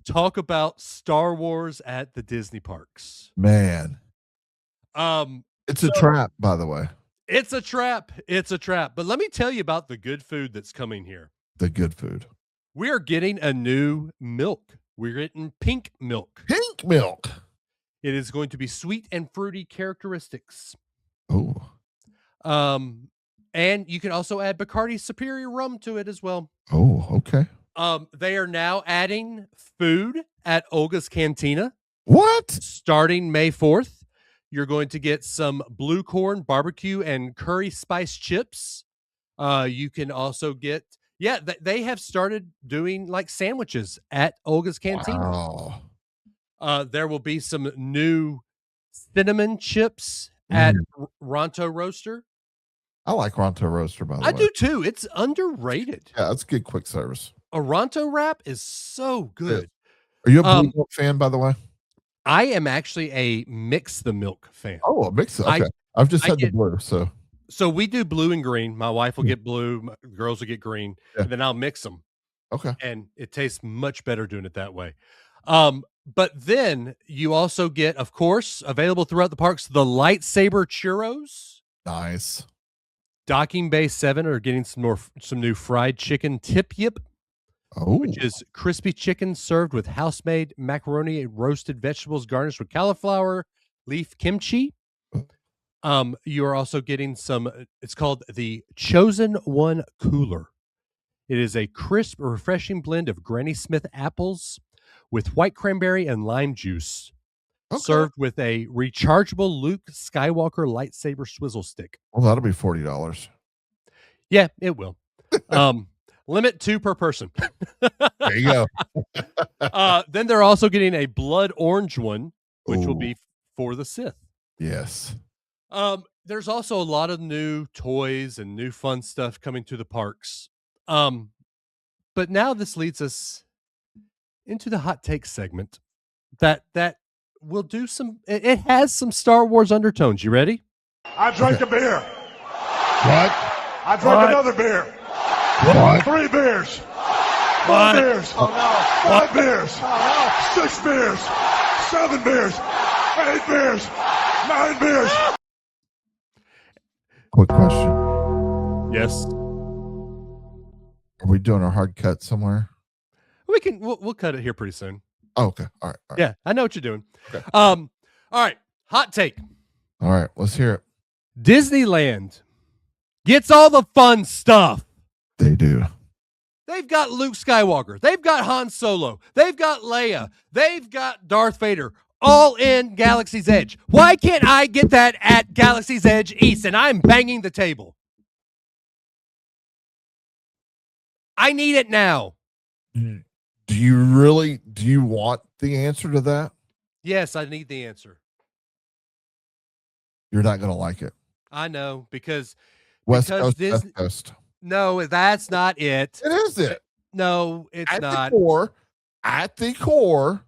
Talk about Star Wars at the Disney parks. Man. It's a trap, by the way. It's a trap. But let me tell you about the good food that's coming here. The good food. We are getting a new milk. We're getting pink milk. Pink milk. It is going to be sweet and fruity characteristics. Oh. And you can also add Bacardi Superior rum to it as well. Oh, okay. They are now adding food at Olga's Cantina. What? Starting May 4th, you're going to get some blue corn, barbecue, and curry spice chips. You can also get, they have started doing like sandwiches at Olga's Cantina. Wow. There will be some new cinnamon chips at Ronto Roaster. I like Ronto Roaster, by the way. I do too. It's underrated. Yeah, that's good quick service. A Ronto wrap is so good. Are you a blue milk fan, by the way? I am actually a mix the milk fan. Oh, a mix. Okay. I've just had the blue, so. So we do blue and green. My wife will get blue. My girls will get green. Yeah. And then I'll mix them. Okay. And it tastes much better doing it that way. But then you also get, of course, available throughout the parks, the lightsaber churros. Nice. Docking Bay 7 are getting some new fried chicken tip yip. Oh. Which is crispy chicken served with house-made macaroni and roasted vegetables garnished with cauliflower leaf kimchi. You are also getting it's called the Chosen One Cooler. It is a crisp, refreshing blend of Granny Smith apples with white cranberry and lime juice. Okay. Served with a rechargeable Luke Skywalker lightsaber swizzle stick. Well, that'll be $40. Yeah, it will. Limit 2 per person. There you go. Then they're also getting a blood orange one, which will be for the Sith. Yes. There's also a lot of new toys and new fun stuff coming to the parks. But now this leads us into the hot take segment that will do it has some Star Wars undertones. You ready? I drank a beer. What? I drank another beer. What? 3 beers. 4 beers. Oh, no. 5 beers. Oh, no. 6 beers. 7 beers. 8 beers. 9 beers. Quick question. Yes. Are we doing a hard cut somewhere? We'll cut it here pretty soon. Oh, okay. All right. Yeah, I know what you're doing. Okay. All right. Hot take. All right. Let's hear it. Disneyland gets all the fun stuff. They do. They've got Luke Skywalker. They've got Han Solo. They've got Leia. They've got Darth Vader. All in Galaxy's Edge. Why can't I get that at Galaxy's Edge East? And I'm banging the table. I need it now. Do you want the answer to that? Yes, I need the answer. You're not going to like it. I know, because West Coast, Disney, West Coast. No, that's not it. It is it. No, it's not. At the core,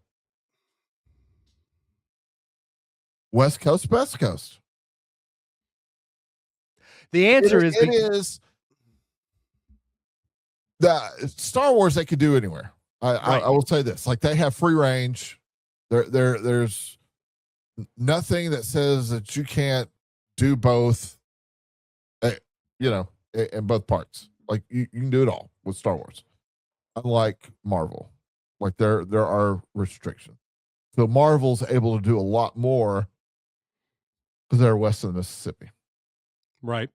West Coast, West Coast. The answer is the Star Wars they could do anywhere. I will say this: like they have free range. There's nothing that says that you can't do both. In both parts, like you can do it all with Star Wars. Unlike Marvel, like there are restrictions. So Marvel's able to do a lot more because they're west of the Mississippi, right?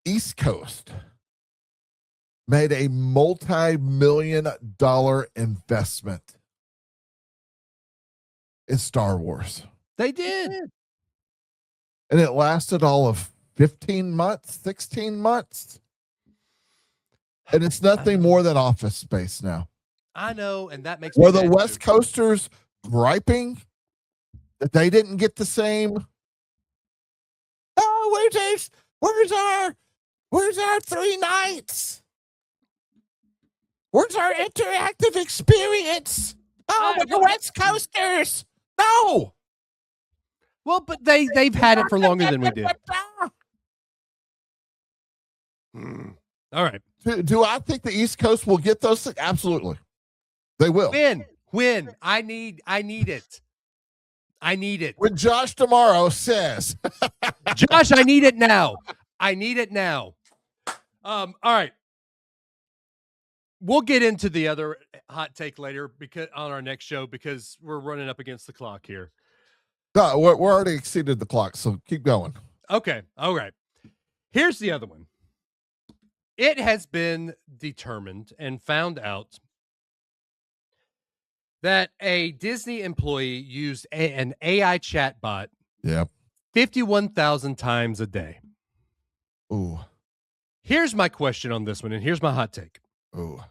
East Coast made a multi-million-dollar investment in Star Wars. They did. And it lasted all of 15 months, 16 months. And it's nothing more than office space now. I know, and that makes Were the West Coasters griping that they didn't get the same? Oh, where's our 3 nights? Where's our interactive experience? Oh, we're the West Coasters. No. Well, but they've had it for longer than we did. All right. Do I think the East Coast will get those things? Absolutely. They will. When? I need it. I need it. When Josh tomorrow says, Josh, I need it now. I need it now. All right. We'll get into the other hot take later because on our next show because we're running up against the clock here. No, we're already exceeded the clock, so keep going. Okay. All right. Here's the other one. It has been determined and found out that a Disney employee used an AI chatbot 51,000 times a day. Ooh. Here's my question on this one, and here's my hot take. Ooh.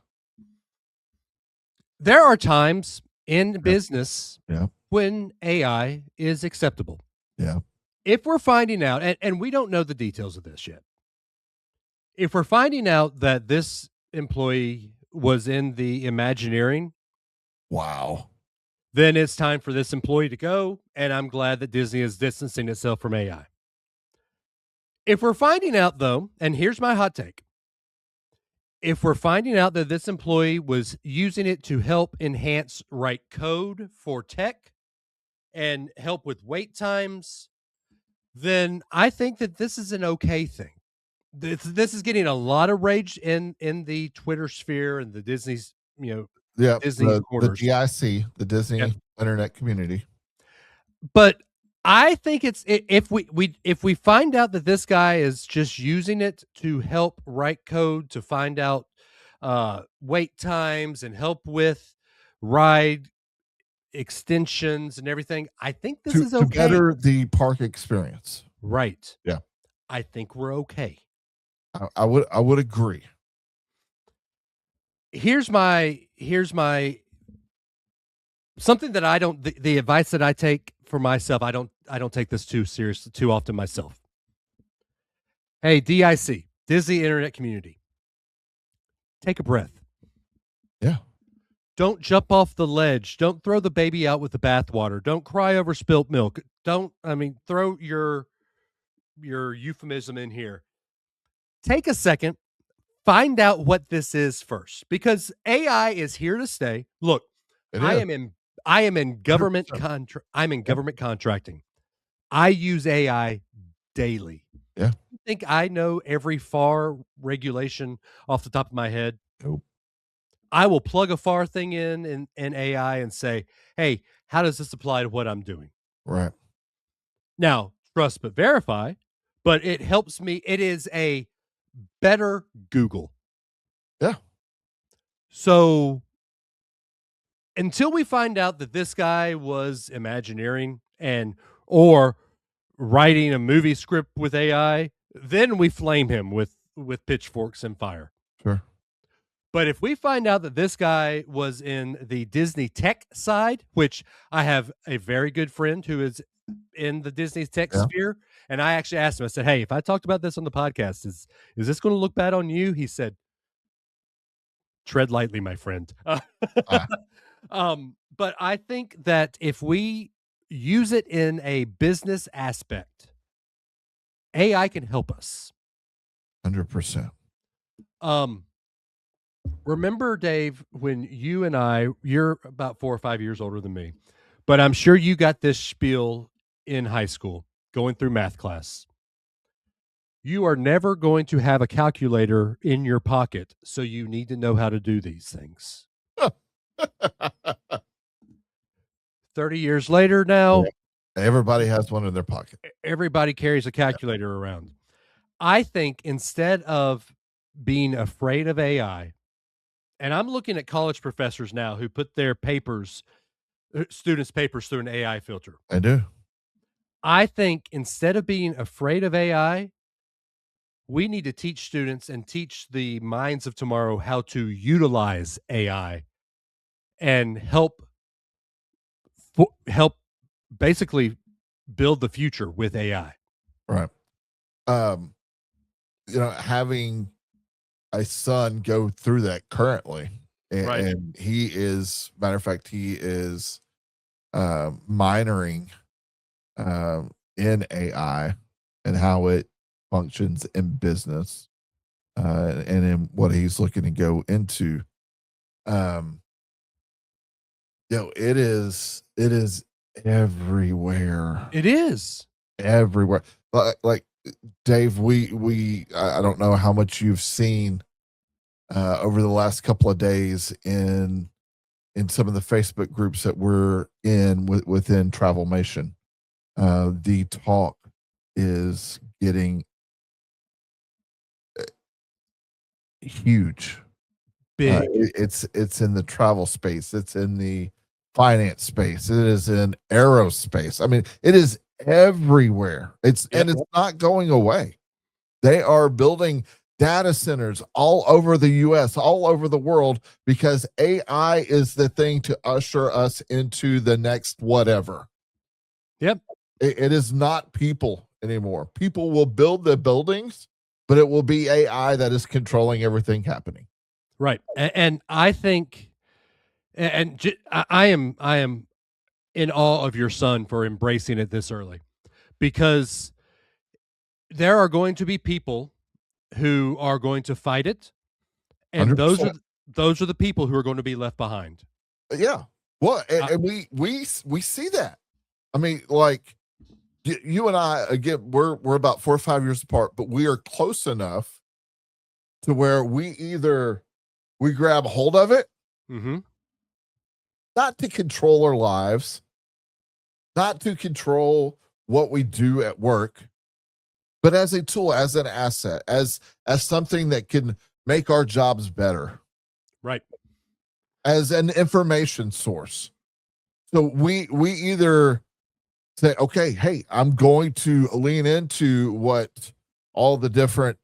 There are times in business when AI is acceptable. Yeah. If we're finding out, and we don't know the details of this yet, if we're finding out that this employee was in the Imagineering, wow, then it's time for this employee to go, and I'm glad that Disney is distancing itself from AI. If we're finding out, though, and here's my hot take, if we're finding out that this employee was using it to help enhance write code for tech and help with wait times, then I think that this is an okay thing. This is getting a lot of rage in the Twitter sphere and the Disney's, Disney the DIC, the Disney Internet community. But I think it's if we find out that this guy is just using it to help write code to find out wait times and help with ride extensions and everything, I think this is okay. To better the park experience. Right. Yeah. I think we're okay. I would agree. Here's my something that I don't the advice that I take for myself, I don't take this too seriously too often myself. Hey, DIC, Disney Internet Community. Take a breath. Yeah. Don't jump off the ledge. Don't throw the baby out with the bathwater. Don't cry over spilt milk. Throw your euphemism in here. Take a second, find out what this is first, because AI is here to stay. Look, I am in government government contracting. I use AI daily. Yeah. You think I know every FAR regulation off the top of my head? Nope. I will plug a FAR thing in AI and say, hey, how does this apply to what I'm doing? Right. Now, trust but verify, but it helps me. It is a better Google. Yeah. So until we find out that this guy was Imagineering or writing a movie script with AI, then we flame him with pitchforks and fire. Sure. But if we find out that this guy was in the Disney tech side, which I have a very good friend who is in the Disney tech sphere, and I actually asked him, I said, hey, if I talked about this on the podcast, is this going to look bad on you? He said, tread lightly, my friend. But I think that if we use it in a business aspect, AI can help us. 100%. Remember, Dave, when you and you're about 4 or 5 years older than me, but I'm sure you got this spiel in high school going through math class. You are never going to have a calculator in your pocket, so you need to know how to do these things. 30 years later now, everybody has one in their pocket. Everybody carries a calculator around. I think instead of being afraid of AI, and I'm looking at college professors now who put their students' papers through an AI filter. I do. I think instead of being afraid of AI, we need to teach students and teach the minds of tomorrow how to utilize AI and help basically build the future with AI. Right. Having a son go through that currently, and he is, matter of fact, he is minoring in AI and how it functions in business, and in what he's looking to go into. It is everywhere. It is everywhere. Like Dave, I don't know how much you've seen over the last couple of days in some of the Facebook groups that we're in within Travelmation. The talk is getting huge. big. It's in the travel space. It's in the finance space. It is in aerospace. I mean, it is everywhere. And it's not going away. They are building data centers all over the US, all over the world, because AI is the thing to usher us into the next whatever. Yep. It is not people anymore. People will build the buildings, but it will be AI that is controlling everything happening. Right. And I think, I am in awe of your son for embracing it this early, because there are going to be people who are going to fight it, and 100%. those are the people who are going to be left behind. Yeah. Well, and we see that. I mean, like you and I, again, we're about 4 or 5 years apart, but we are close enough to where we grab hold of it, not to control our lives, not to control what we do at work, but as a tool, as an asset, as something that can make our jobs better. Right. As an information source. So we either say, okay, hey, I'm going to lean into what all the different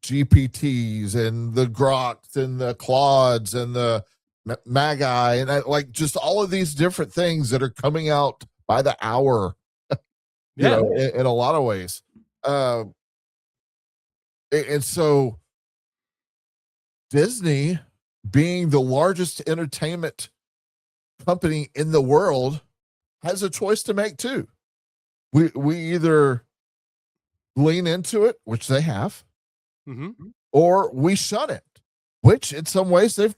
GPTs and the Groks and the Claudes and the Magi and like just all of these different things that are coming out by the hour, you know, in a lot of ways. And so Disney, being the largest entertainment company in the world, has a choice to make too. We either lean into it, which they have, or we shun it, which in some ways they've,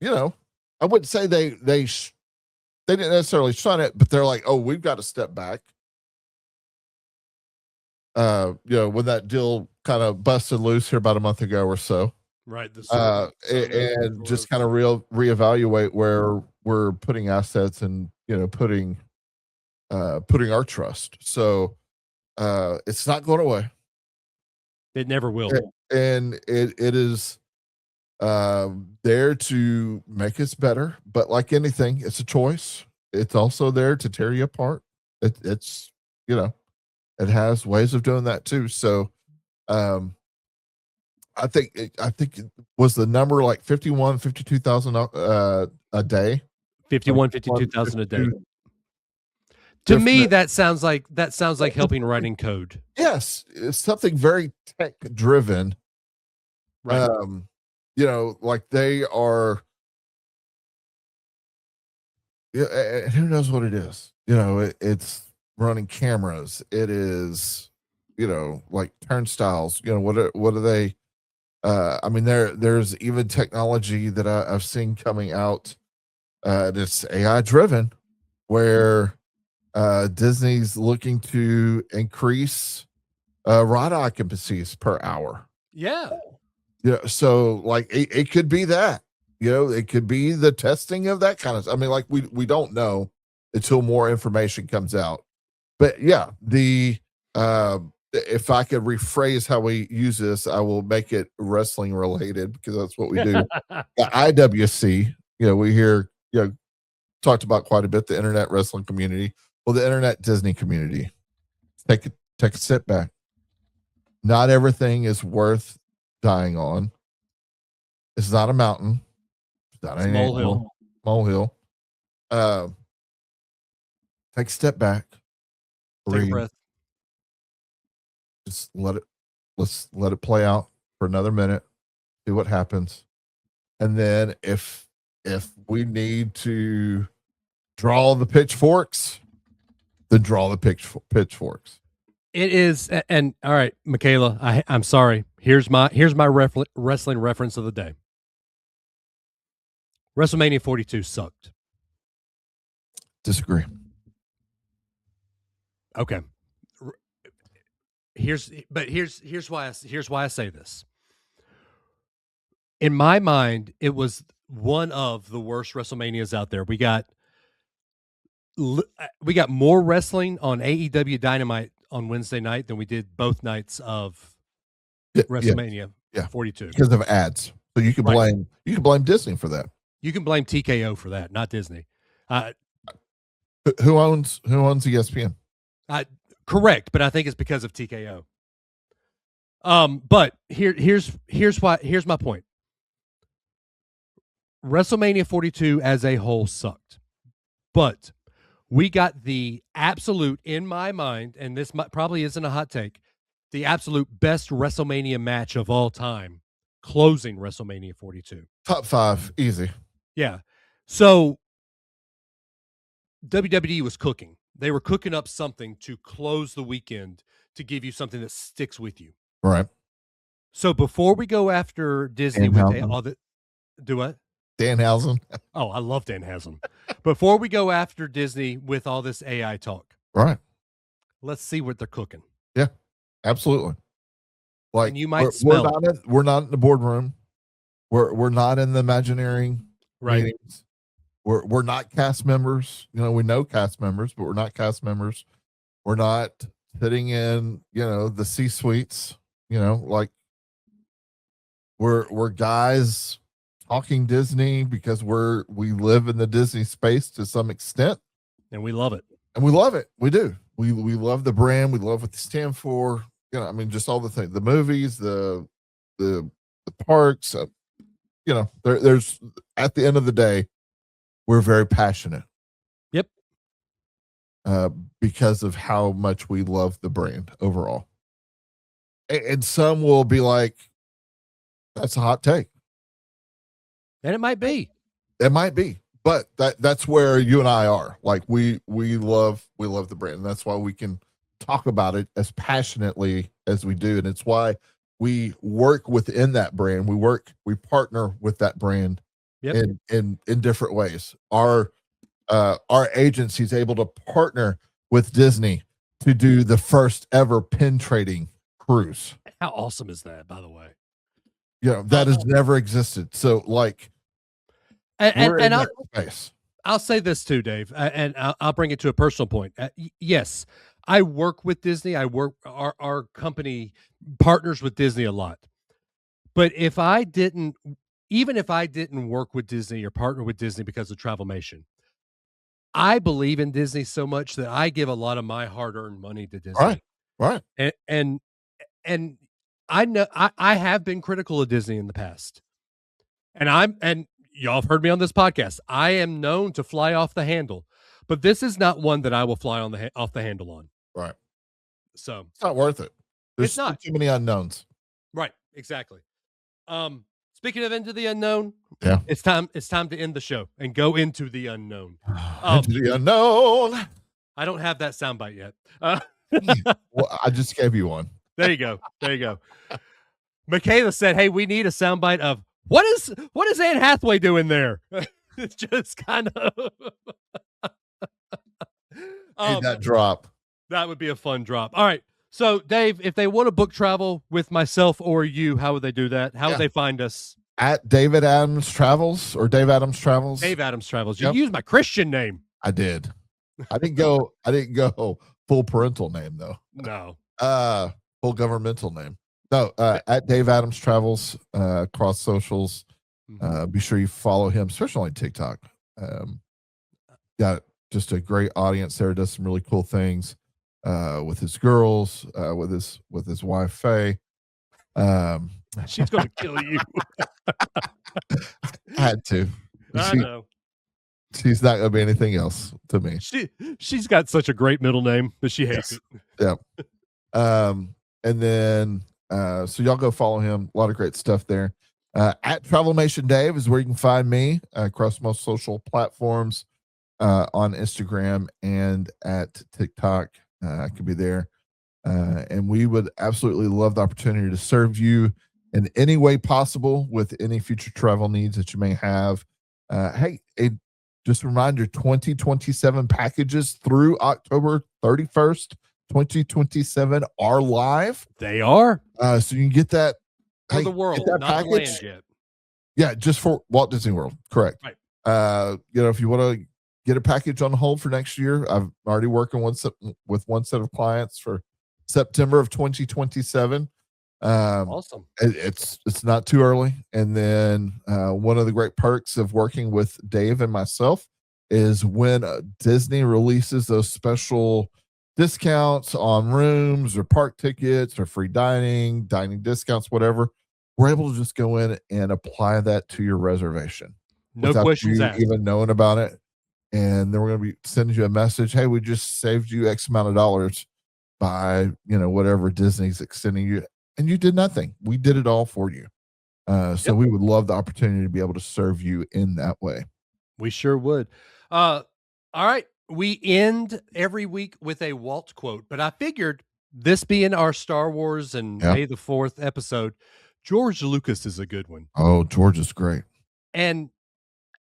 you know, I wouldn't say they didn't necessarily shun it, but they're like, oh, we've got to step back. You know, when that deal kind of busted loose here about a month ago or so. Right. And just kind of reevaluate where we're putting assets and, you know, putting our trust. So it's not going away. It never will. And it is there to make us better. But like anything, it's a choice. It's also there to tear you apart. It's, you know, it has ways of doing that too. So I think it was the number like 52,000 a day. 52,000 a day. To me, that sounds like helping writing code. Yes, it's something very tech driven. Right. You know, like they are. Yeah, who knows what it is? You know, it's running cameras. It is, you know, like turnstiles. You know, what are they? I mean, there's even technology that I've seen coming out that's AI driven, where Disney's looking to increase ride occupancies per hour. Yeah. Yeah. So like it could be that, you know, it could be the testing of that kind of, I mean, like we don't know until more information comes out. But yeah, if I could rephrase how we use this, I will make it wrestling related, because that's what we do. The IWC, you know, we hear, you know, talked about quite a bit, the internet wrestling community. Well, the internet Disney community. Take a step back. Not everything is worth dying on. It's not a mountain. It's not a molehill. Take a step back. Take a breath. Just let's let it play out for another minute, see what happens. And then if we need to draw the pitchforks, then draw the pitchforks. It is, and all right, Michaela, I'm sorry. Here's my wrestling reference of the day. WrestleMania 42 sucked. Disagree. Okay. Here's why I say this. In my mind, it was one of the worst WrestleManias out there. We got more wrestling on AEW Dynamite on Wednesday night than we did both nights of WrestleMania 42 because of ads. So you can blame Disney for that. You can blame TKO for that, not Disney. Who owns ESPN? Correct, but I think it's because of TKO. But here's my point. WrestleMania 42 as a whole sucked, but we got the absolute, in my mind, and this probably isn't a hot take, the absolute best WrestleMania match of all time, closing WrestleMania 42. Top 5, easy. Yeah. So WWE was cooking. They were cooking up something to close the weekend to give you something that sticks with you. Right. So before we go after Disney with all the, do what? Danhausen. Oh, I love Danhausen. Before we go after Disney with all this AI talk, right? Let's see what they're cooking. Yeah, absolutely. Like, and you might smell we're not in the boardroom. We're not in the Imagineering meetings. We're not cast members. You know, we know cast members, but we're not cast members. We're not sitting in, the C-suites. Like we're guys talking Disney because we live in the Disney space to some extent, and we love it. We do. We love the brand. We love what they stand for. Just all the things, the movies, the parks. There's at the end of the day, we're very passionate. Yep. Because of how much we love the brand overall. And some will be like, "That's a hot take." And it might be. It might be, but that's where you and I are. Like we love the brand. And that's why we can talk about it as passionately as we do. And it's why we work within that brand. We partner with that brand in different ways. Our agency is able to partner with Disney to do the first ever pin trading cruise. How awesome is that, by the way? That has never existed. So like, and I'll say this too, Dave, and I'll bring it to a personal point. Yes, I work with Disney. Our company partners with Disney a lot. But even if I didn't work with Disney or partner with Disney because of Travelmation, I believe in Disney so much that I give a lot of my hard-earned money to Disney. Right. And I know I have been critical of Disney in the past. And y'all have heard me on this podcast. I am known to fly off the handle, but this is not one that I will fly on off the handle on. Right. So it's not worth it. There's it's not too many unknowns. Right. Exactly. Speaking of into the unknown, it's time to end the show and go into the unknown. Into the unknown. I don't have that soundbite yet. Well, I just gave you one. There you go. Michaela said, "Hey, we need a soundbite of what is Anne Hathaway doing there?" It's just kind of that drop. That would be a fun drop. All right. So, Dave, if they want to book travel with myself or you, how would they do that? How would they find us? At David Adams Travels or Dave Adams Travels. Dave Adams Travels. You used my Christian name. I did. I didn't go full parental name though. No. Full governmental name. No, at Dave Adams Travels, across socials. Be sure you follow him, especially on TikTok. Got just a great audience there. Does some really cool things with his girls, with his wife Faye. She's going to kill you. I had to. I know. She's not going to be anything else to me. She's got such a great middle name, but she hates it. Yeah. And then so y'all go follow him. A lot of great stuff there. At Travelmation Dave is where you can find me across most social platforms, on Instagram and at TikTok. I could be there. And we would absolutely love the opportunity to serve you in any way possible with any future travel needs that you may have. Just a reminder, 2027 packages through October 31st. 2027 are live. They are. So you can get that for the world, that not the land yet. Yeah, just for Walt Disney World. Correct. Right. If you want to get a package on hold for next year, I'm already working with one set of clients for September of 2027. Awesome. It's not too early. And then one of the great perks of working with Dave and myself is when Disney releases those special discounts on rooms or park tickets or free dining discounts, whatever, we're able to just go in and apply that to your reservation. No questions asked. Even knowing about it. And then we're going to be sending you a message. Hey, we just saved you X amount of dollars by, whatever Disney's extending you. And you did nothing. We did it all for you. So we would love the opportunity to be able to serve you in that way. We sure would. All right. We end every week with a Walt quote, but I figured this being our Star Wars and May the 4th episode, George Lucas is a good one. Oh, George is great. And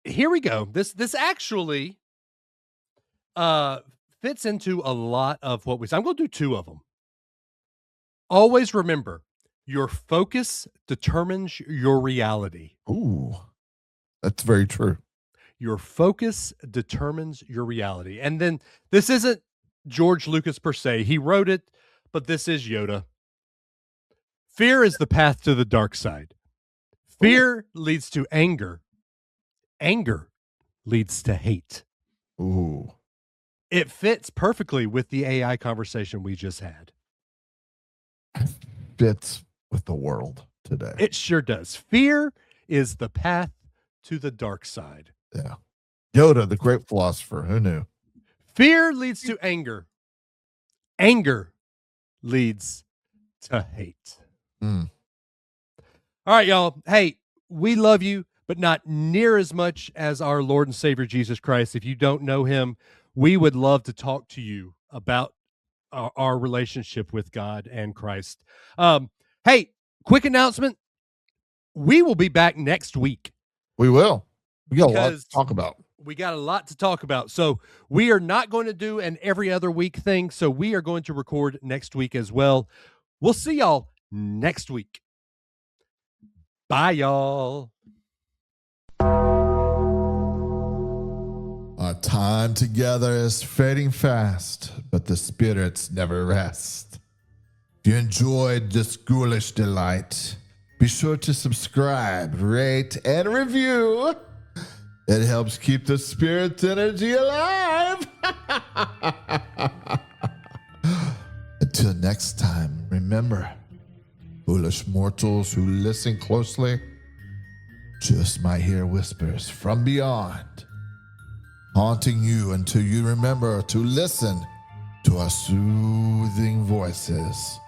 here we go. This actually fits into a lot of what we say. I'm going to do two of them. Always remember, your focus determines your reality. Ooh, that's very true. Your focus determines your reality. And then this isn't George Lucas per se. He wrote it, but this is Yoda. Fear is the path to the dark side. Fear leads to anger. Anger leads to hate. Ooh. It fits perfectly with the AI conversation we just had. Fits with the world today. It sure does. Fear is the path to the dark side. Yeah. Yoda, the great philosopher. Who knew? Fear leads to anger. Anger leads to hate. Mm. All right, y'all. Hey, we love you, but not near as much as our Lord and Savior Jesus Christ. If you don't know him, we would love to talk to you about our relationship with God and Christ. Hey, quick announcement. We will be back next week. We will. We got a lot to talk about. We got a lot to talk about. So we are not going to do an every other week thing. So we are going to record next week as well. We'll see y'all next week. Bye, y'all. Our time together is fading fast, but the spirits never rest. If you enjoyed this ghoulish delight, be sure to subscribe, rate, and review. It helps keep the spirit energy alive. Until next time, remember, foolish mortals who listen closely just might hear whispers from beyond, haunting you until you remember to listen to our soothing voices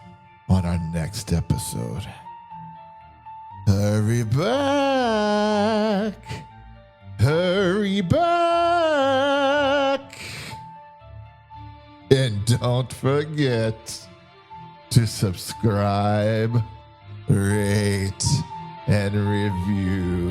on our next episode. Hurry back. Hurry back. And don't forget to subscribe, rate, and review.